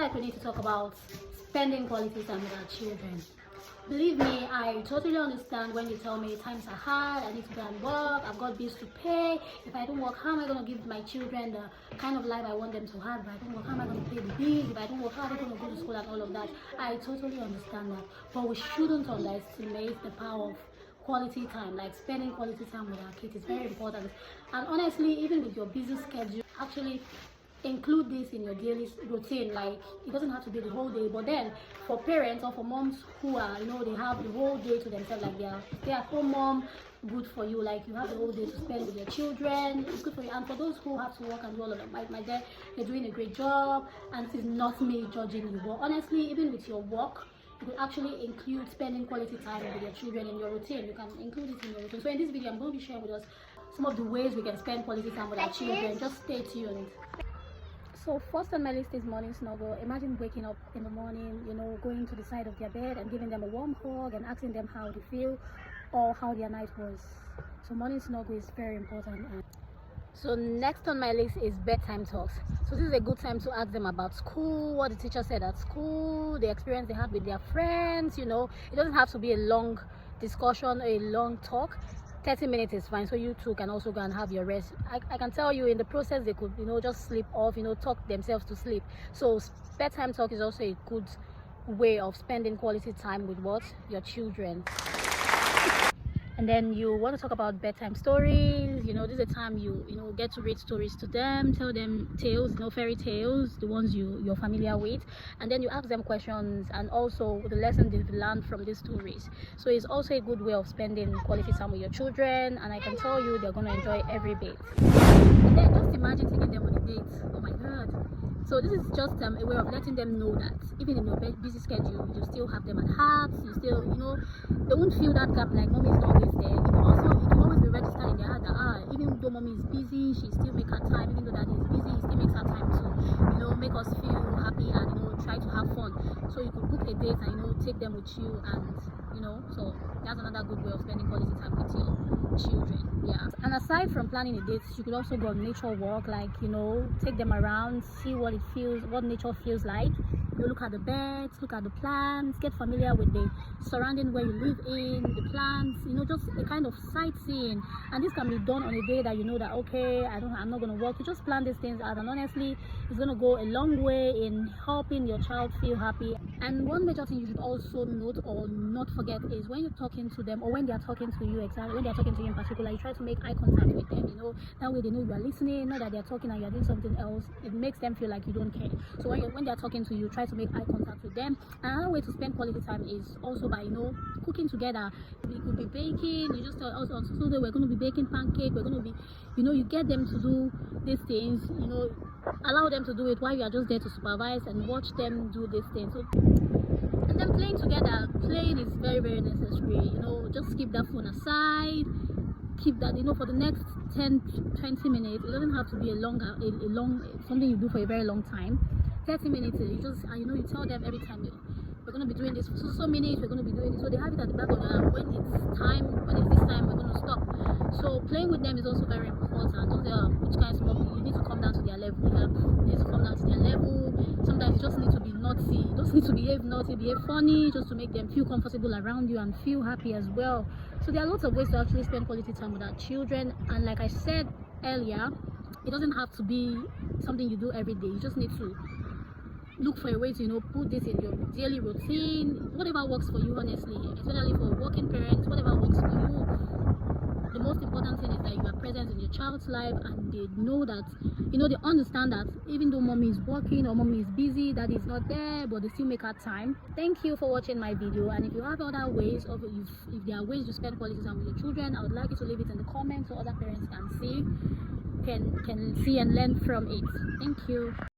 like we need to talk about spending quality time with our children. Believe me, I totally understand when you tell me times are hard, I need to go and work, I've got bills to pay. If I don't work, how am I going to give my children the kind of life I want them to have? If I don't work, how am I going to pay the bills? If I don't work, how are they going to go to school and all of that? I totally understand that. But we shouldn't underestimate the power of quality time, like spending quality time with our kids is very important. And honestly, even with your busy schedule, actually include this in your daily routine. Like, it doesn't have to be the whole day, but then for parents or for moms who are, they have the whole day to themselves, like they are stay-at-home mom, good for you. Like, you have the whole day to spend with your children, it's good for you. And for those who have to work and do all of that, my dad, you're doing a great job, and this is not me judging you, but honestly, even with your work, you could actually include spending quality time with your children in your routine. You can include it in your routine. So in this video, I'm going to be sharing with us some of the ways we can spend quality time with our children. Just stay tuned. So first on my list is morning snuggle. Imagine waking up in the morning, going to the side of their bed and giving them a warm hug and asking them how they feel or how their night was. So morning snuggle is very important. So next on my list is bedtime talks. So this is a good time to ask them about school, what the teacher said at school, the experience they had with their friends. It doesn't have to be a long discussion or a long talk. 30 minutes is fine, so you two can also go and have your rest. I can tell you in the process they could just sleep off, talk themselves to sleep. So bedtime talk is also a good way of spending quality time with your children. And then you want to talk about bedtime stories. This is a time you get to read stories to them, tell them tales, fairy tales, the ones you're familiar with, and then you ask them questions and also the lessons they've learned from these stories. So it's also a good way of spending quality time with your children, and I can tell you they're going to enjoy every bit. And then just imagine taking them on a date. Oh my god. So this is just a way of letting them know that even in your busy schedule, you still have them at heart. You still, they won't feel that gap like mommy is not always there. Also, it will always be registered in their heart that even though mommy is busy, she still makes her time. Even though daddy is busy, he still makes her time to, make us feel happy and try to have fun. So you could book a date and take them with you, and so that's another good way of spending quality time with your children. Yeah. And aside from planning a date, you could also go on nature walk, like take them around, see what nature feels like. Look at the birds, look at the plants, get familiar with the surrounding where you live in, the plants, just a kind of sightseeing. And this can be done on a day that that okay, I'm not going to work. You just plan these things out, and honestly, it's going to go a long way in helping your child feel happy. And one major thing you should also note or not forget is when you're talking to them, or when they're talking to you, exactly when they're talking to you in particular, you try to make eye contact with them. That way they know you are listening, not that they're talking and you're doing something else. It makes them feel like you don't care. So when they're talking to you, try to make eye contact with them. And another way to spend quality time is also by cooking together. We could be baking. You just tell us on Sunday we're going to be baking pancake. We're going to be, you get them to do these things. Allow them to do it while you are just there to supervise and watch them do these things. So, and then playing together. Playing is very, very necessary. Just keep that phone aside. Keep that for the next 10-20 minutes. It doesn't have to be a long something you do for a very long time. 30 minutes, you just you tell them every time we're going to be doing this for so minutes, we're going to be doing this, so they have it at the back of their mind. When it's this time, we're going to stop. So playing with them is also very important. Don't say which kind of you need to come down to their level. You need to come down to their level. Sometimes you just need to be naughty, you just need to behave naughty, behave funny, just to make them feel comfortable around you and feel happy as well. So there are lots of ways to actually spend quality time with our children, and like I said earlier, it doesn't have to be something you do every day. You just need to look for a way to put this in your daily routine, whatever works for you, honestly, especially for working parents, whatever works for you. The most important thing is that you are present in your child's life, and they know that they understand that even though mommy is working or mommy is busy, that is not there, but they still make her time. Thank you for watching my video, and if you have other ways, or if there are ways to spend quality time with your children, I would like you to leave it in the comments so other parents can see and learn from it. Thank you.